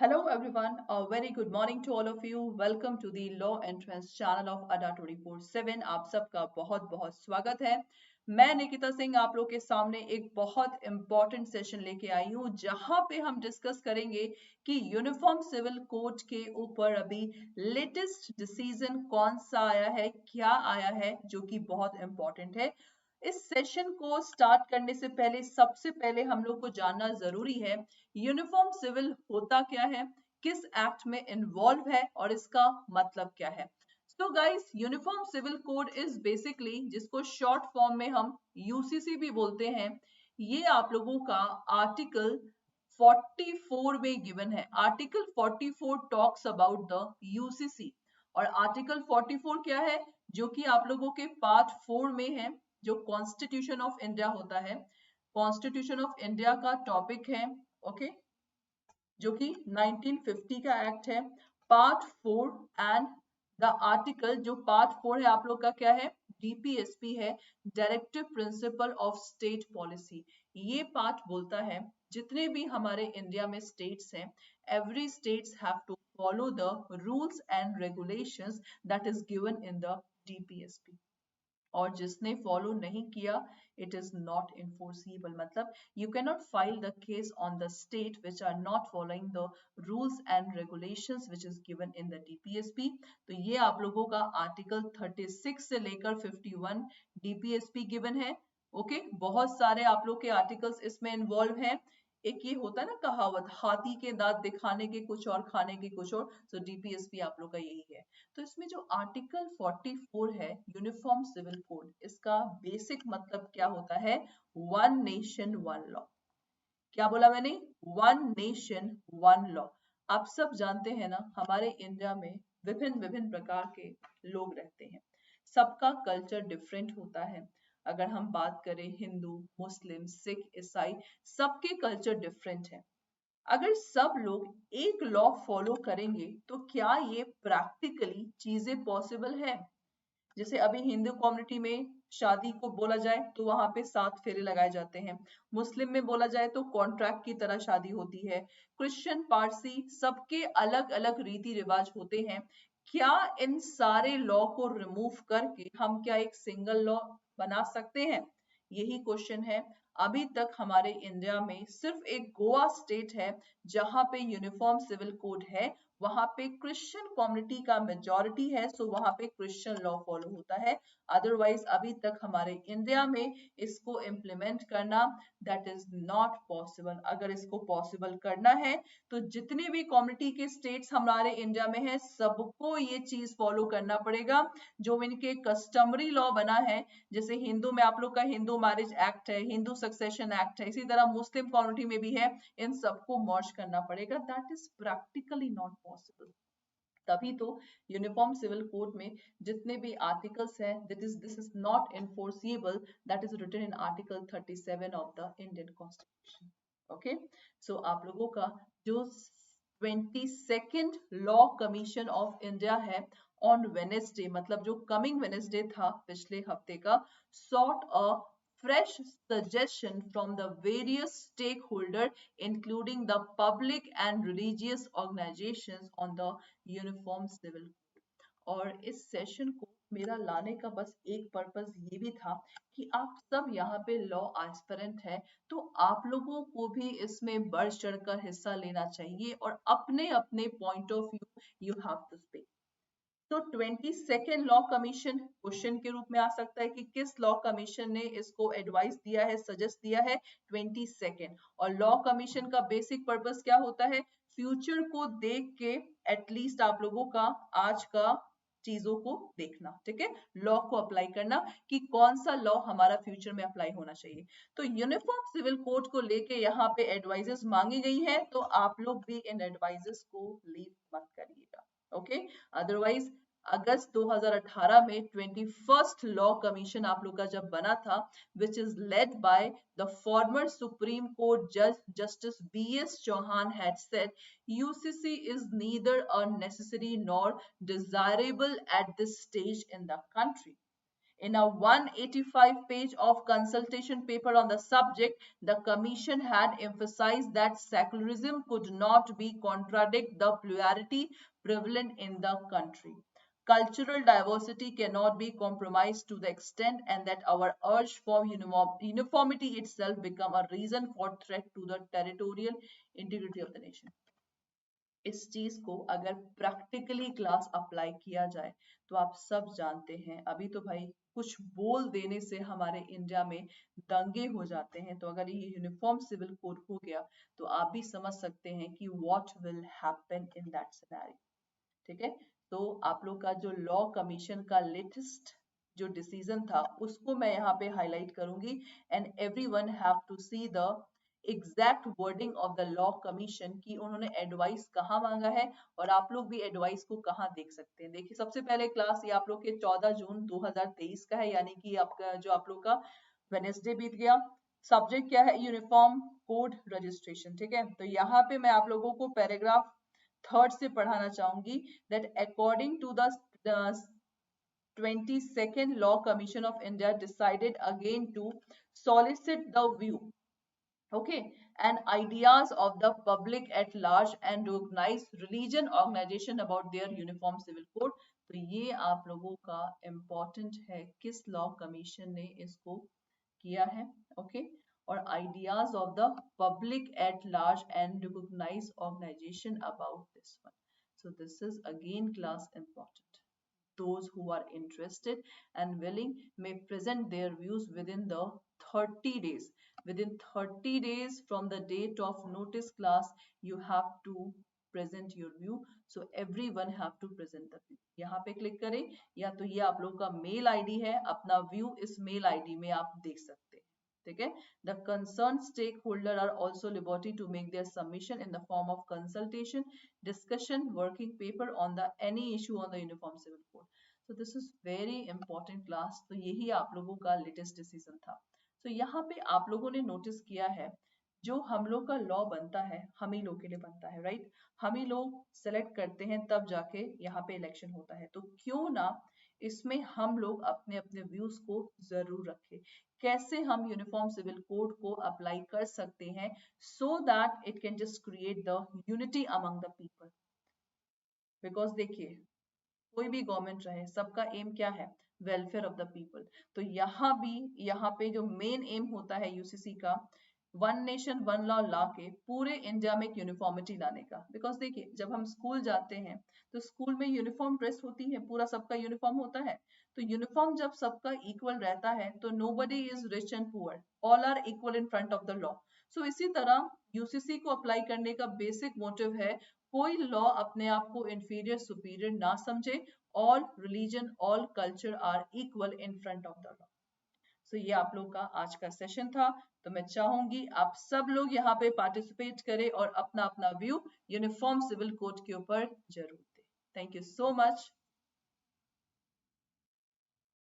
Hello everyone, a very good morning to all of you. Welcome to the Law Entrance channel of अड्डा 24/7। आप सबका बहुत बहुत स्वागत है। मैं निकिता सिंह आप लोग के सामने एक बहुत इंपॉर्टेंट सेशन लेके आई हूँ जहां पे हम डिस्कस करेंगे कि यूनिफॉर्म सिविल कोड के ऊपर अभी लेटेस्ट डिसीजन कौन सा आया है, क्या आया है, जो कि बहुत इंपॉर्टेंट है। इस सेशन को स्टार्ट करने से पहले सबसे पहले हम लोग को जानना जरूरी है यूनिफॉर्म सिविल होता क्या है, किस एक्ट में इन्वॉल्व है और इसका मतलब क्या है। So guys, uniform civil code is basically, जिसको शॉर्ट फॉर्म में हम यूसीसी भी बोलते हैं, ये आप लोगों का आर्टिकल 44 में गिवन है। Article 44 talks about the UCC और आर्टिकल 44 क्या है, जो कि आप लोगों के पार्ट 4 में है, जो कॉन्स्टिट्यूशन ऑफ इंडिया होता है। कॉन्स्टिट्यूशन ऑफ इंडिया का टॉपिक है, ओके, जो कि 1950 का एक्ट है। पार्ट 4 एंड द आर्टिकल, जो पार्ट 4 है आप लोग का क्या है, डीपीएसपी है, directive principle of state policy. ये पार्ट बोलता है जितने भी हमारे इंडिया में स्टेट्स हैं, every states have to follow the rules and regulations that is given in the DPSP, और जिसने फॉलो नहीं किया, इट इज नॉट इन्फोर्सिबल। मतलब you can not file the case on the state which are not following the rules and regulations which is given in the DPSP. तो ये आप लोगों का आर्टिकल 36 से लेकर 51 डीपीएसपी गिवन है। ओके, बहुत सारे आप लोग के आर्टिकल्स इसमें इन्वॉल्व हैं। एक ये होता है ना कहावत, हाथी के दांत दिखाने के कुछ और खाने के कुछ और, तो डीपीएसपी आप लोग का यही है। तो इसमें जो आर्टिकल 44 है यूनिफॉर्म सिविल कोड, इसका बेसिक मतलब क्या होता है, वन नेशन वन लॉ। क्या बोला मैंने, वन नेशन वन लॉ। आप सब जानते हैं ना, हमारे इंडिया में विभिन्न विभिन्न प्रकार के लोग रहते हैं, सबका कल्चर डिफरेंट होता है। अगर हम बात करें हिंदू, मुस्लिम, सिख, ईसाई, सबके कल्चर डिफरेंट है। अगर सब लोग एक लॉ फॉलो करेंगे तो क्या ये प्रैक्टिकली चीजें पॉसिबल है। जैसे अभी हिंदू कम्युनिटी में शादी को बोला जाए तो वहां पे 7 फेरे लगाए जाते हैं। मुस्लिम में बोला जाए तो कॉन्ट्रैक्ट की तरह शादी होती है। क्रिश्चियन, पारसी, सबके अलग अलग रीति रिवाज होते हैं। क्या इन सारे लॉ को रिमूव करके हम क्या एक सिंगल लॉ बना सकते हैं, यही क्वेश्चन है। अभी तक हमारे इंडिया में सिर्फ एक गोवा स्टेट है जहां पे यूनिफॉर्म सिविल कोड है। वहां पे क्रिश्चियन कम्युनिटी का मेजॉरिटी है, सो वहां पे क्रिश्चियन लॉ फॉलो होता है। अदरवाइज अभी तक हमारे इंडिया में इसको इम्प्लीमेंट करना दैट इज नॉट पॉसिबल। अगर इसको पॉसिबल करना है तो जितने भी कम्युनिटी के स्टेट्स हमारे इंडिया में है, सबको ये चीज फॉलो करना पड़ेगा जो इनके कस्टमरी लॉ बना है। जैसे हिंदू में आप लोग का हिंदू मैरिज एक्ट है, हिंदू सक्सेशन एक्ट है, इसी तरह मुस्लिम कम्युनिटी में भी है। इन सबको मर्ज करना पड़ेगा, that is practically not possible. तभी तो यूनिफॉर्म सिविल कोड में जितने भी आर्टिकल्स हैं, this is not enforceable, that is written in article 37 of the Indian constitution. Okay, so आप लोगों का जो 22nd law commission of India है, ऑन वेनेसडे, मतलब जो कमिंग वेनेसडे था पिछले हफ्ते का, sought a fresh suggestion from the various stakeholders, including the public and religious organizations, on the uniform civil code। और इस सेशन को मेरा लाने का बस एक पर्पस ये भी था कि आप सब यहाँ पे लॉ एस्पिरेंट है, तो आप लोगों को भी इसमें बढ़ चढ़कर हिस्सा लेना चाहिए और अपने अपने point of view you have to speak. तो 22nd लॉ कमीशन क्वेश्चन के रूप में आ सकता है कि किस लॉ कमीशन ने इसको एडवाइस दिया है, सजेस्ट दिया है, 22nd। और लॉ कमीशन का बेसिक पर्पस क्या होता है, फ्यूचर को देख के एटलीस्ट आप लोगों का आज का चीजों को देखना, ठीक है, लॉ को अप्लाई करना कि कौन सा लॉ हमारा फ्यूचर में अप्लाई होना चाहिए। तो यूनिफॉर्म सिविल कोड को लेके यहाँ पे एडवाइजेस मांगी गई है, तो आप लोग भी इन एडवाइजेस को लीव मत करिएगा। ओके, अदरवाइज अगस्त 2018 में 21st लॉ कमीशन आप लोग का जब बना था, which is led by the former supreme court जज justice BS Chauhan had said UCC is neither a necessary nor desirable at this stage in the country. In a 185-page of consultation paper on the subject, the commission had emphasized that secularism could not be contradict the plurality prevalent in the country. Cultural diversity cannot be compromised to the extent and that our urge for uniformity itself become a reason for threat to the territorial integrity of the nation. इस चीज को अगर practically class apply किया जाए तो आप सब जानते हैं, अभी तो भाई कुछ बोल देने से हमारे इंडिया में दंगे हो जाते हैं, तो अगर ये यूनिफॉर्म सिविल कोड हो गया तो आप भी समझ सकते हैं कि what will happen in that scenario. ठीक है, तो आप लोग का जो लॉ कमीशन का लेटेस्ट जो डिसीजन था उसको मैं यहाँ पे हाईलाइट करूंगी and everyone have to see the exact wording of the law commission की उन्होंने एडवाइस कहाँ मांगा है और आप लोग भी एडवाइस को कहाँ देख सकते हैं। देखिए सबसे पहले क्लास ये आप लोग के 14 जून 2023 का है, यानी कि आपका जो आप लोग का वेनेसडे बीत गया। सब्जेक्ट क्या है? Uniform code registration. ठीक है, तो यहाँ पे मैं आप लोगों को पैराग्राफ थर्ड से पढ़ाना चाहूंगी that according to the 22nd Law Commission of India decided again to solicit the view, okay, and ideas of the public at large and recognize religion organization about their uniform civil code। तो ये आप लोगों का important है, किस law commission ने इसको किया है, ओके, और ideas of the public at large and recognize organization about this one। So this is again class important. Those who are interested and willing may present their views within the 30 days। Within 30 days from the date of notice class, you have to present your view। So everyone have to present the view। यहाँ पे click करें, या तो ये आप लोग का mail ID है, अपना व्यू इस मेल आईडी में आप देख सकते हैं। ठीक है, the concerned stakeholder are also liberty to make their submission in the form of consultation, discussion, working paper on the any issue on the uniform civil code। So this is very important class। तो यही आप लोगों का latest decision था। तो यहाँ पे आप लोगों ने नोटिस किया है जो हम लोग का लॉ बनता है हम ही लोग के लिए बनता है, राइट? हम ही लोग सेलेक्ट करते हैं तब जाके यहाँ पे इलेक्शन होता है, तो क्यों ना इसमें हम लोग अपने अपने व्यूज को जरूर रखें। कैसे हम यूनिफॉर्म सिविल कोड को अप्लाई कर सकते हैं so that it can just create the unity among the people. Because देखिए कोई भी गवर्नमेंट रहे, सबका एम क्या है? Welfare of the people. तो यहाँ पे जो मेन एम होता है यूसीसी का, वन नेशन वन लॉ ला के पूरे इंडिया में एक यूनिफॉर्मिटी लाने का। बिकॉज देखिए जब हम स्कूल जाते हैं तो स्कूल में यूनिफॉर्म ड्रेस होती है, पूरा सबका यूनिफॉर्म होता है। तो यूनिफॉर्म जब सबका इक्वल रहता है तो nobody is rich and poor, all are equal in front of the law. So इसी तरह यूसीसी को अप्लाई करने का बेसिक मोटिव है कोई लॉ अपने आप को इंफीरियर सुपीरियर ना समझे। All religion all culture are equal in front of the law. So ये आप लोग का आज का सेशन था। तो मैं चाहूंगी आप सब लोग यहाँ पे पार्टिसिपेट करें और अपना अपना व्यू यूनिफॉर्म सिविल कोड के ऊपर जरूर दें। Thank you so much.